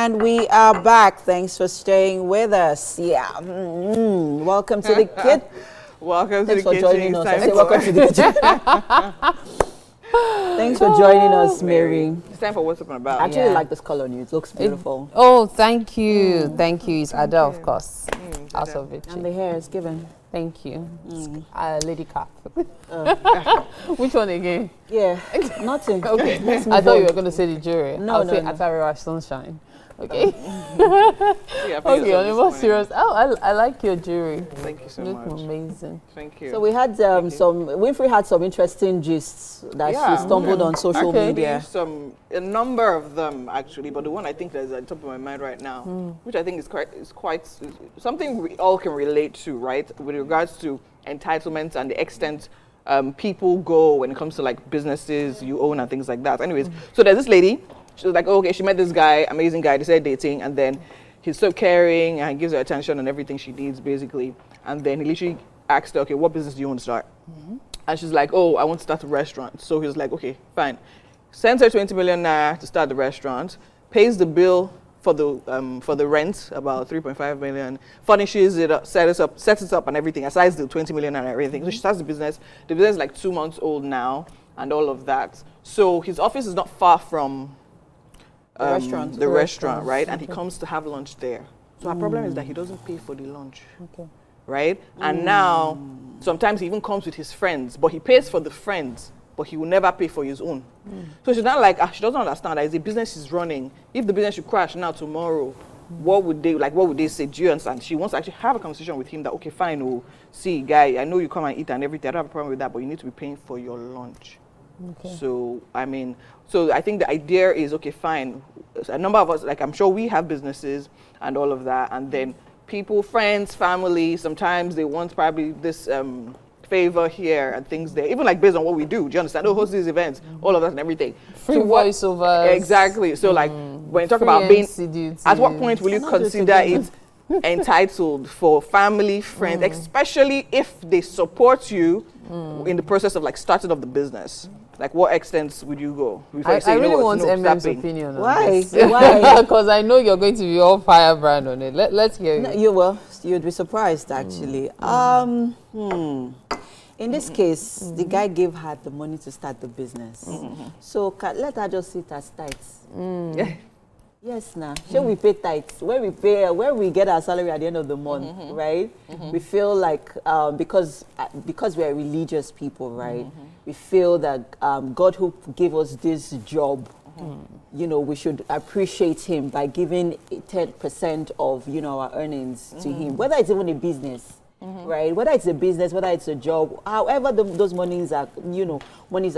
And we are back. Thanks for staying with us. Yeah. Welcome to the kid. Welcome Thanks to the for joining us. I say welcome to the kitchen. Thanks for joining us, Mary. It's time for What's Up and About. I actually like this color on you. It looks beautiful. Oh, thank you. Thank you. It's Ada, of course. Out of it. And the hair is given. Thank you. Lady Cap. Which one again? Yeah, nothing. Okay. I thought you were going to say the jewelry. No, no, Atariwa Sunshine. Okay. Yeah, Okay, on a more serious. Oh, I like your jewelry. Thank you so Look much. amazing. Thank you. So we had Winfrey had some interesting gists that she stumbled on social media. A number of them actually, but the one I think that is at the top of my mind right now, which I think is quite something we all can relate to, right? With regards to entitlements and the extent people go when it comes to like businesses you own and things like that. Anyways, so there's this lady. She was like, oh, okay, she met this guy, amazing guy. They started dating, and then he's so caring and gives her attention and everything she needs, basically. And then he literally asked her, okay, what business do you want to start? And she's like, oh, I want to start a restaurant. So he was like, okay, fine. Sends her 20 million naira to start the restaurant, pays the bill for the rent, about 3.5 million, furnishes it up, sets it up and everything, aside the 20 million and everything. So she starts the business. The business is like 2 months old now and all of that. So his office is not far from the restaurant, right? Okay. And he comes to have lunch there. So our problem is that he doesn't pay for the lunch, right? And now, sometimes he even comes with his friends, but he pays for the friends, but he will never pay for his own. So she's not like, she doesn't understand that it's a business she's running. If the business should crash now, tomorrow, what would they say? Do you understand? She wants to actually have a conversation with him that, okay, fine, oh, see, guy, I know you come and eat and everything, I don't have a problem with that, but you need to be paying for your lunch. Okay. So, I think the idea is, okay, fine. A number of us, like I'm sure we have businesses and all of that. And then people, friends, family, sometimes they want probably this favor here and things there. Even like based on what we do. Do you understand? Oh, host these events, all of that and everything. Free voiceovers. Exactly. So like when you talk about being, at what point will you consider it entitled for family, friends, especially if they support you in the process of like starting up the business? Like, what extent would you go? I really want MM's opinion on Why? this. Why? Because I know you're going to be all firebrand on it. Let's hear you. No, you'd be surprised, actually. In this case, the guy gave her the money to start the business. So let her just sit as tights. Yes, now. Shall we pay tithes? Where we get our salary at the end of the month, right? We feel like because we are religious people, right? We feel that God who gave us this job, you know, we should appreciate him by giving 10% of our earnings to him, whether it's even a business. Right, whether it's a business, whether it's a job, however those monies are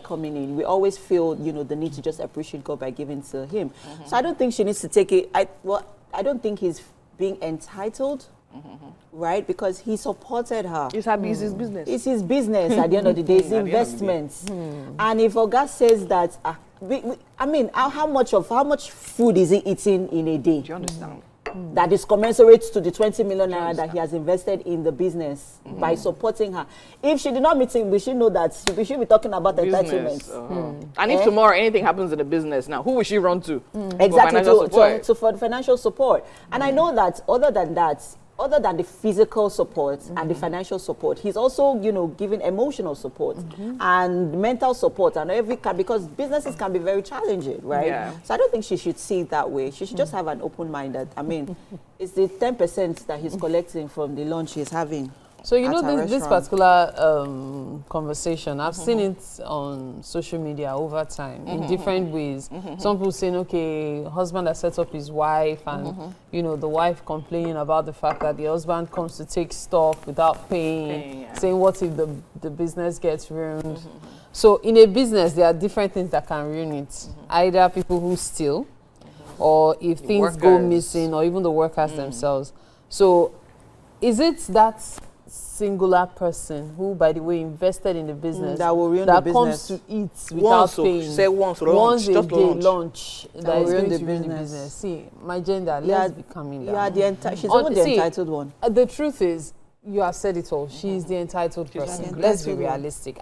coming in, we always feel the need to just appreciate God by giving to him. So I don't think she needs to take it. I don't think he's being entitled, right? Because he supported her. It's his business. It's his business. At the end of the day, it's investments. And if Oga says that, how much food is he eating in a day? Do you understand? That is commensurate to the 20 million naira that he has invested in the business by supporting her. If she did not meet him, we should know that we should be talking about entitlements. And if tomorrow anything happens in the business, now who will she run to? Exactly, for financial support. And I know that other than the physical support and the financial support, he's also, giving emotional support and mental support and because businesses can be very challenging, right? Yeah. So I don't think she should see it that way. She should just have an open mind that, it's the 10% that he's collecting from the lunch he's having. So this particular conversation, I've seen it on social media over time in different ways. Some people saying, okay, husband has set up his wife and, the wife complaining about the fact that the husband comes to take stuff without paying, saying what if the business gets ruined. So in a business, there are different things that can ruin it. Either people who steal or if things go missing or even the workers themselves. So is it that singular person who, by the way, invested in the business that will ruin the business, comes to eat without paying? Say once a day lunch that is going to ruin the business. See, my gender, let's be coming down. She's not the entitled one. The truth is, you have said it all. She's the entitled person. Let's be realistic.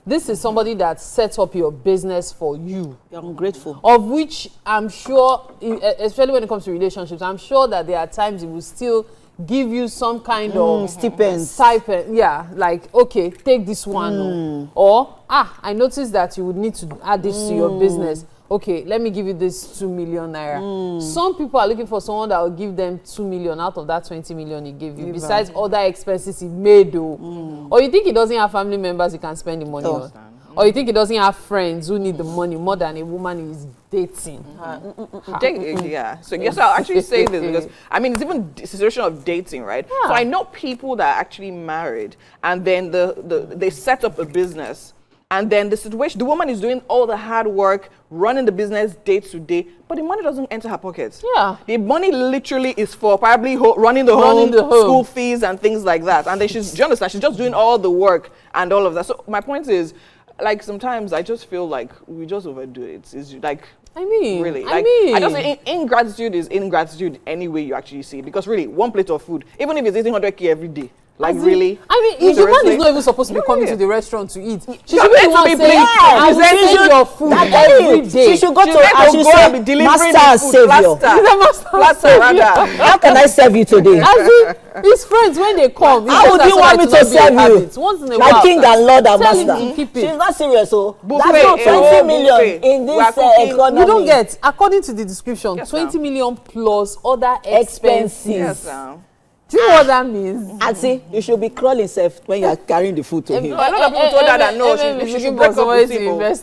this is somebody that sets up your business for you. You're ungrateful. Of which I'm sure, especially when it comes to relationships, I'm sure that there are times it will still give you some kind of stipend. Yeah, like, okay, take this one. Or, I noticed that you would need to add this to your business. Okay, let me give you this 2 million naira. Some people are looking for someone that will give them 2 million out of that 20 million he gave you, besides other expenses he made, though. Or you think he doesn't have family members he can spend the money on? Or you think he doesn't have friends who need the money more than a woman he's dating? Yeah. So yes, I'll actually say this because I mean it's even a situation of dating, right? Yeah. So I know people that are actually married and then they set up a business. And then the woman is doing all the hard work, running the business day to day, but the money doesn't enter her pockets. Yeah. The money literally is for probably running the home, school fees and things like that. And then do you understand? She's just doing all the work and all of that. So my point is, like, sometimes I just feel like we just overdo it. It's like, really, like, I just ingratitude is ingratitude any way you actually see it. Because really, one plate of food, even if it's eating 100k every day, like, really? I mean, the man is not even supposed to be coming to the restaurant to eat. She should be the one saying, I will send your food every day. She should go to, as you say, master and savior. How can I serve you today? His friends, when they come, how would you want me to serve you? Once in a My while, king and lord and tell him master. to keep it. She's not serious, so Buffet, that's not 20 million in this economy. You don't get, according to the description, 20 million plus other expenses. Yes, Do you know what that means? And see, you should be crawling self when you are carrying the food to him. A lot of people told her that no, she should break up with him.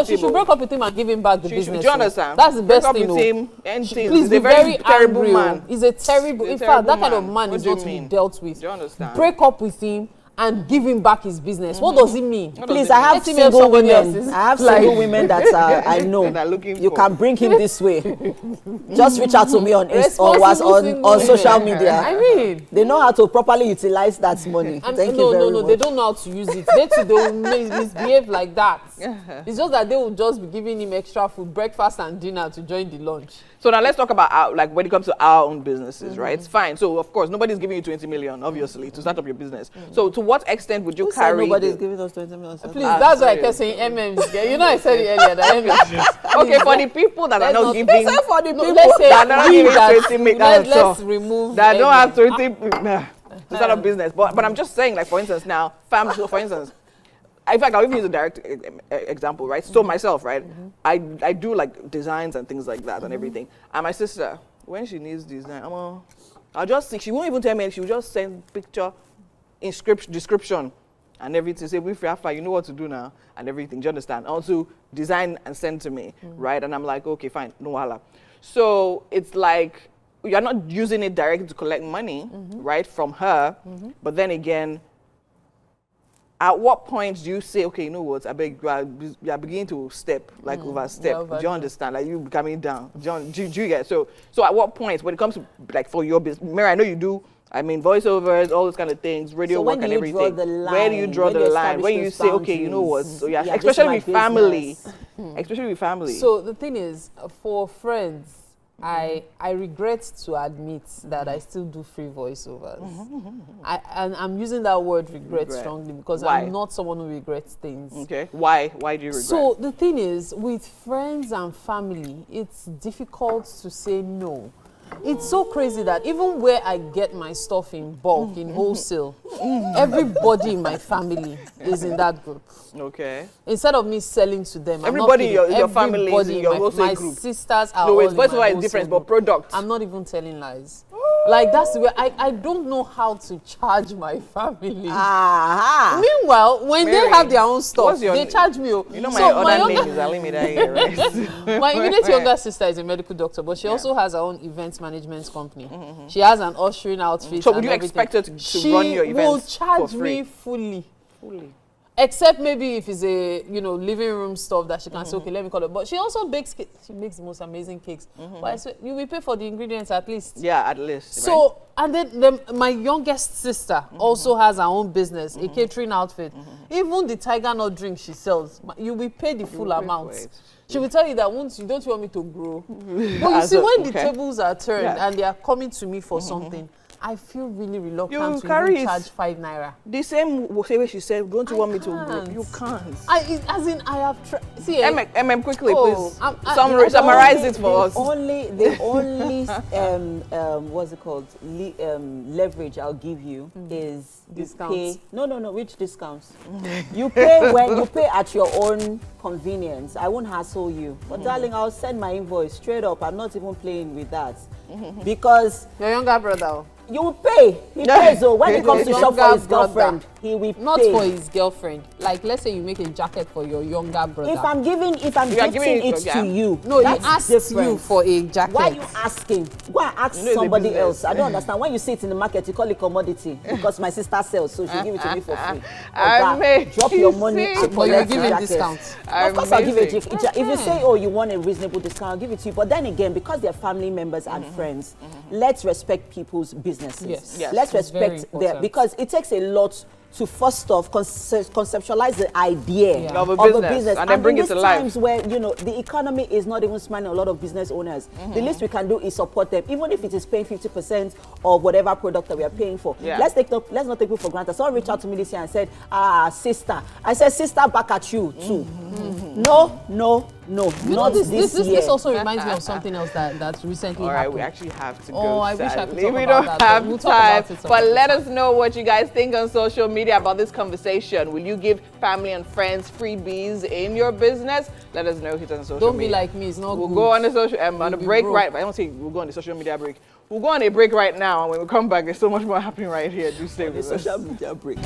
She should break up with him and give him back the business. Do you understand? That's the best thing. Please be very terrible man. He's a terrible. In fact, that kind of man is not to be dealt with. Do you understand? Break up with him and give him back his business. What does it mean? Please, I have single women. I have single women that I know. You can bring him this way. Just reach out to me on social media. I mean, they know how to properly utilize that money. Thank you very much. They don't know how to use it. They will misbehave like that. It's just that they will just be giving him extra food, breakfast and dinner to join the lunch. So now let's talk about like when it comes to our own businesses, right? It's fine. So of course nobody's giving you 20 million, obviously, to start up your business. So to what extent would you carry? Nobody's giving us 20 million. Please, that's why I kept saying MMs. You know, I said it earlier that MMs. Okay, for the people that are not giving, for the people that are not giving 20 million, let's remove that don't have 20 to start up business. But I'm just saying, like, for instance, now, for instance. In fact, I'll even use a direct example, right? So myself, right? I do like designs and things like that and everything. And my sister, when she needs design, I'll just see. She won't even tell me. She will just send picture, description, and everything. Say, you know what to do now and everything. Do you understand? Also design and send to me, right? And I'm like, okay, fine, no wala. So it's like you're not using it directly to collect money, right, from her, but then again. At what point do you say, okay, you know what, I beg you are beginning to overstep. Do you understand? Like you coming down. Do you get? So at what point, when it comes to like for your business, Mary, I know you do, I mean, voiceovers, all those kind of things, radio work and everything. Where do you draw the line? When you say, okay, you know what, so yeah, especially with family. Especially with family. So the thing is, for friends, I regret to admit that I still do free voiceovers. And I'm using that word regret strongly because I'm not someone who regrets things. Okay. Why do you regret? So the thing is, with friends and family, it's difficult to say no. It's so crazy that even where I get my stuff in bulk, in wholesale, everybody in my family is in that group. Okay. Instead of me selling to them, everybody in your family is in your wholesale group. My sisters are no, all it's first of all it's different, but product. I'm not even telling lies. Like that's the way I don't know how to charge my family. Meanwhile, when they have their own stuff, they charge me. You know my other name is Alimida here, right? My immediate younger sister is a medical doctor, but she also has her own events management company. She has an ushering outfit. So would you expect her to run your events she will charge me fully. Except maybe if it's a living room stuff that she can say, okay, let me call it. But she also bakes cakes. She makes the most amazing cakes. But I swear, you will pay for the ingredients at least. Yeah, at least. So, and then my youngest sister also has her own business, a catering outfit. Even the tiger nut drink she sells, you will pay the full amount. She will tell you that once you don't want me to grow. But you see, when the tables are turned and they are coming to me for something, I feel really reluctant You to carry even it. charge 5 naira. The same way she said, don't you want me to? can't. You can't. As in, I have tried. See, quickly, Oh, please. Summarize it for us. The only what's it called? Leverage I'll give you is Discounts. you pay. No, which discounts? You pay when you pay at your own convenience. I won't hassle you. But darling, I'll send my invoice straight up. I'm not even playing with that. Because your younger brother. you will pay. He pays. So when it comes to shop for Younger his girlfriend, he will Not pay. for his girlfriend. Like, let's say you make a jacket for your younger brother. If I'm gifting it to you, no, he that's asked different. you for a jacket. Why are you asking? Go and ask somebody else. I don't understand. When you see it in the market, you call it commodity because my sister sells, so she'll give it to me for free. Drop your money to But you collect give the him jacket. discounts. Of course, I'll give it. If you say, oh, you want a reasonable discount, I'll give it to you. But then again, because they're family members and friends, let's respect people's businesses. Yes. Let's It's very respect their, important. because it takes a lot to first off conceptualize the idea Of a business business and then bring in it to these life. times where the economy is not even smiling a lot of business owners, the least we can do is support them, even if it is paying 50% of whatever product that we are paying for. Yeah. Let's not take it for granted. Someone reached out to me this year and said, sister. I said, sister, back at you too. No, You know, not this year. also reminds me of something else that recently All right, happened. we actually have to go. Oh, I wish I could sadly. talk We about don't that, have but we'll talk time. about it some But other let time. us know what you guys think on social media about this conversation. Will you give family and friends freebies in your business? Let us know. Hit us on social Don't media. be like me. It's not We'll good. go on the social on a be break broke. right. I don't say we'll go on the social media break. We'll go on a break right now, and when we come back, there's so much more happening right here. Do stay with us. Social media break.